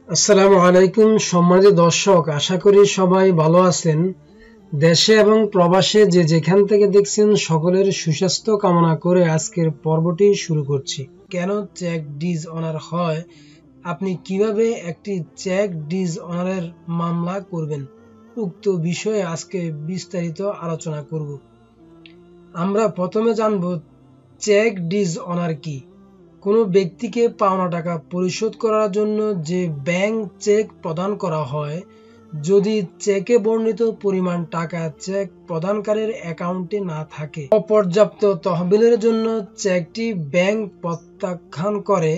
আসসালামু আলাইকুম সম্মানিত দর্শক, আশা করি সবাই ভালো আছেন। দেশে এবং প্রবাসে যে যেখান থেকে দেখছেন সকলের সুস্বাস্থ্য কামনা করে আজকের পর্বটি শুরু করছি। কেন চেক ডিজ অনার হয়, আপনি কিভাবে একটি চেক ডিজ অনারের মামলা করবেন, উক্ত বিষয়ে আজকে বিস্তারিত আলোচনা করব। আমরা প্রথমে জানব চেক ডিজ অনার কি। কোনো ব্যক্তিকে পাওনা টাকা পরিশোধ করার জন্য যে ব্যাংক চেক প্রদান করা হয়, যদি চেকে বর্ণিত পরিমাণ টাকা চেক প্রদানকারীর অ্যাকাউন্টে না থাকে, অপর্যাপ্ত তহবিলের জন্য চেকটি ব্যাংক প্রত্যাখ্যান করে,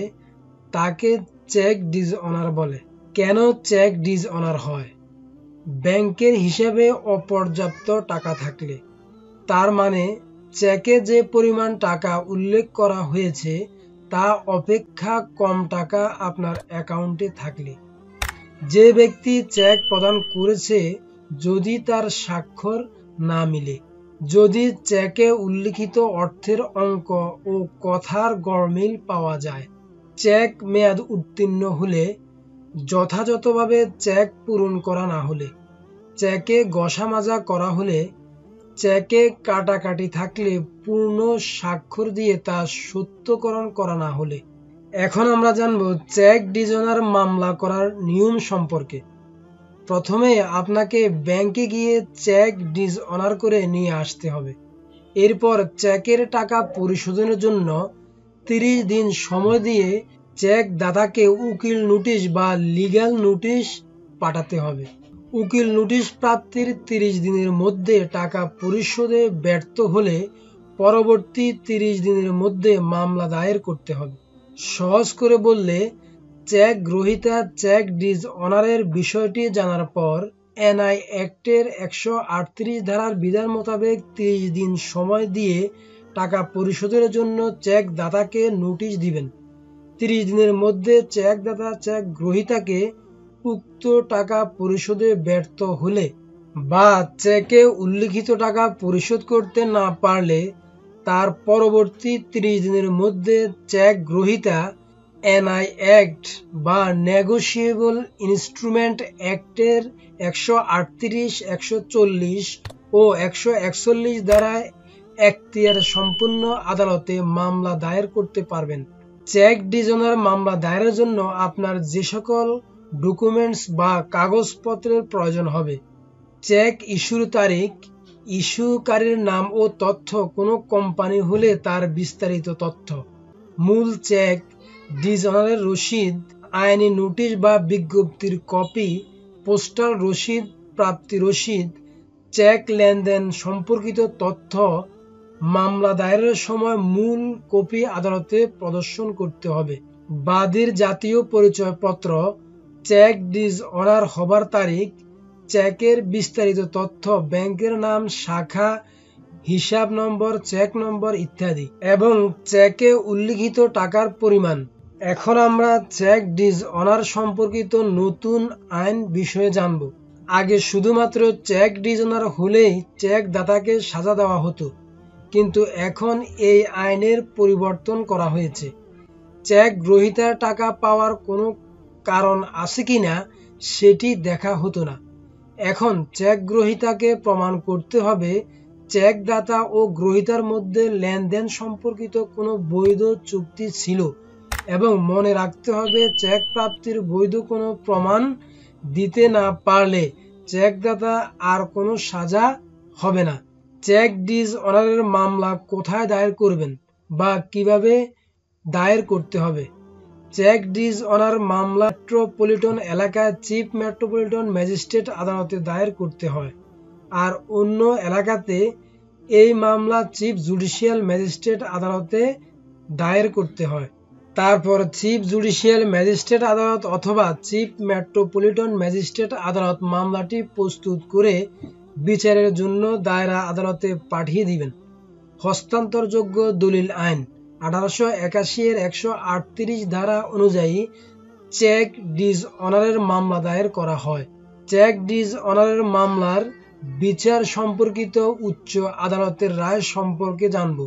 তাকে চেক ডিজ অনার বলে। কেন চেক ডিজ অনার হয়? ব্যাংকের হিসাবে অপর্যাপ্ত টাকা থাকলে, তার মানে চেকে যে পরিমাণ টাকা উল্লেখ করা হয়েছে তা অপেক্ষা কম টাকা আপনার অ্যাকাউন্টে থাকলে, যে ব্যক্তি চেক প্রদান করেছে যদি তার স্বাক্ষর না মিলে, যদি চেকে উল্লিখিত অর্থের অঙ্ক ও কথার গরমিল পাওয়া যায়, চেক মেয়াদ উত্তীর্ণ হলে, যথাযথভাবে চেক পূরণ করা না হলে, চেকে ঘষা-মাজা করা হলে, চেকে কাটাকাটি থাকলে, পূর্ণ স্বাক্ষর দিয়ে তা সত্যকরণ করা না হলে। এখন আমরা জানব চেক ডিজ অনার মামলা করার নিয়ম সম্পর্কে। প্রথমে আপনাকে ব্যাংকে গিয়ে চেক ডিজ অনার করে নিয়ে আসতে হবে। এরপর চেকের টাকা পরিশোধনের জন্য 30 দিন সময় দিয়ে চেক দাতাকে উকিল নোটিশ বা লিগ্যাল নোটিশ পাঠাতে হবে। উকিল নোটিশ প্রাপ্তির 30 দিনের মধ্যে টাকা পরিশোধে ব্যর্থ হলে পরবর্তী 30 দিনের মধ্যে মামলা দায়ের করতে হবে। সহজ করে বললে, চেক গ্রহীতা চেক ডিজ অনারের বিষয়টি জানার পর এনআই অ্যাক্টের 138 ধারার বিধান মোতাবেক 30 দিন সময় দিয়ে টাকা পরিশোধের জন্য চেক দাতাকে নোটিশ দিবেন। 30 দিনের মধ্যে চেক দাতা চেক গ্রহীতাকে উক্ত টাকা পরিশোধে ব্যর্থ হলে বা চেকে উল্লিখিত টাকা পরিশোধ করতে না পারলে, তার পরবর্তী 30 দিনের মধ্যে চেক গ্রহীতা এনআই অ্যাক্ট বা নেগোশিয়েবল ইনস্ট্রুমেন্ট অ্যাক্টের 138, 140 ও 141 দ্বারায় এখতিয়ার সম্পন্ন আদালতে মামলা দায়ের করতে পারবেন। চেক ডিজ অনার মামলা দায়েরের জন্য আপনার যে সকল ডকুমেন্টস বা কাগজপত্রের প্রয়োজন হবে: চেক ইস্যুর তারিখ, ইস্যুকারীর নাম ও তথ্য, কোনো কোম্পানি হলে তার বিস্তারিত তথ্য, মূল চেক ডিজ অনারের রসিদ, আইনি নোটিশ বা বিজ্ঞপ্তির কপি, পোস্টাল রসিদ, প্রাপ্তি রসিদ, চেক লেনদেন সম্পর্কিত তথ্য। মামলা দায়েরের সময় মূল কপি আদালতে প্রদর্শন করতে হবে। বাদীর জাতীয় পরিচয়পত্র, চেক ডিজ অনার হবার তারিখ, চেকের বিস্তারিত তথ্য, ব্যাংকের নাম, শাখা, হিসাব নম্বর, চেক নম্বর ইত্যাদি, এবং চেকে উল্লিখিত টাকার পরিমাণ। এখন আমরা চেক ডিজ অনার সম্পর্কিত নতুন আইন বিষয়ে জানব। আগে শুধুমাত্র চেক ডিজ অনার হলেই চেক দাতাকে সাজা দেওয়া হতো, কিন্তু এখন এই আইনের পরিবর্তন করা হয়েছে। চেক গ্রহীতার টাকা পাওয়ার কোনো কারণ আছে কিনা সেটি দেখা হতো না। এখন চেক গ্রহীতাকে প্রমাণ করতে হবে চেক দাতা ও গ্রহীতার মধ্যে লেনদেন সম্পর্কিত কোনো বৈধ চুক্তি ছিল, এবং মনে রাখতে হবে চেক প্রাপ্তির বৈধ কোনো প্রমাণ দিতে না পারলে চেকদাতা আর কোনো সাজা হবে না। চেক ডিজ অনারের মামলা কোথায় দায়ের করবেন বা কিভাবে দায়ের করতে হবে? চেক ডিজ অনার মামলা মেট্রোপলিটন এলাকায় চিফ মেট্রোপলিটন ম্যাজিস্ট্রেট আদালতে দায়ের করতে হয়, আর অন্য এলাকাতে এই মামলা চিফ জুডিশিয়াল ম্যাজিস্ট্রেট আদালতে দায়ের করতে হয়। তারপর চিফ জুডিশিয়াল ম্যাজিস্ট্রেট আদালত অথবা চিফ মেট্রোপলিটন ম্যাজিস্ট্রেট আদালত মামলাটি প্রস্তুত করে বিচারের জন্য দায়রা আদালতে পাঠিয়ে দিবেন। হস্তান্তরযোগ্য দলিল আইন 1881 এর 138 ধারা অনুযায়ী চেক ডিজ অনারের মামলা দায়ের করা হয়। চেক ডিজ অনারের মামলার বিচার সম্পর্কিত উচ্চ আদালতের রায় সম্পর্কে জানব।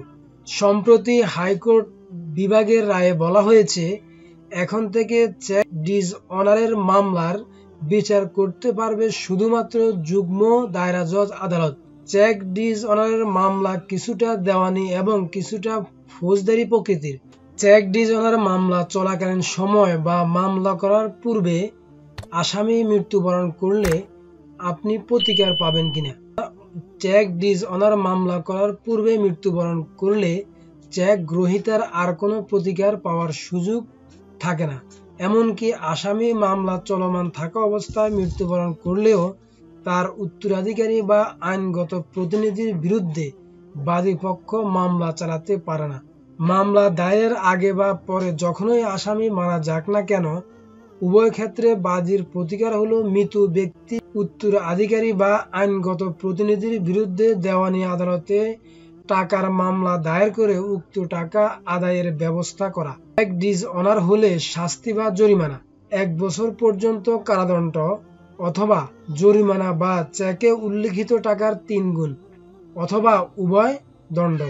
সম্প্রতি হাইকোর্ট বিভাগের রায়ে বলা হয়েছে, এখন থেকে চেক ডিসঅনারের মামলার বিচার করতে পারবে শুধুমাত্র যুগ্ম দায়রা জজ আদালত। চেক ডিসঅনারের মামলা কিছুটা দেওয়ানি এবং কিছুটা ফৌজদারি প্রকৃতির। চেক ডিসঅনার মামলা চলাকালীন সময় বা মামলা করার পূর্বে আসামি মৃত্যুবরণ করলে আপনি প্রতিকার পাবেন কিনা। চেক ডিসঅনার মামলা করার পূর্বে মৃত্যুবরণ করলে চেক গ্রহীতার আর কোনো প্রতিকার পাওয়ার সুযোগ থাকে না। এমনকি আসামি মামলা চলমান থাকা অবস্থায় মৃত্যুবরণ করলেও তার উত্তরাধিকারী বা আইনগত প্রতিনিধির বিরুদ্ধে বাদীপক্ষ মামলা চালাতে পারে না। মামলা দায়েরের আগে বা পরে যখনই আসামি মারা যাক না কেন, উভয় ক্ষেত্রে বাদীর প্রতিকার হলো মৃত ব্যক্তি উত্তরাধিকারী বা আইনগত প্রতিনিধির বিরুদ্ধে দেওয়ানি আদালতে টাকার মামলা দায়ের করে উক্ত টাকা আদায়ের ব্যবস্থা করা। চেক ডিসঅনার হলে শাস্তি বা জরিমানা 1 বছর পর্যন্ত কারাদণ্ড অথবা জরিমানা বা চেকে উল্লিখিত টাকার 3 গুণ অথবা উভয় দণ্ড।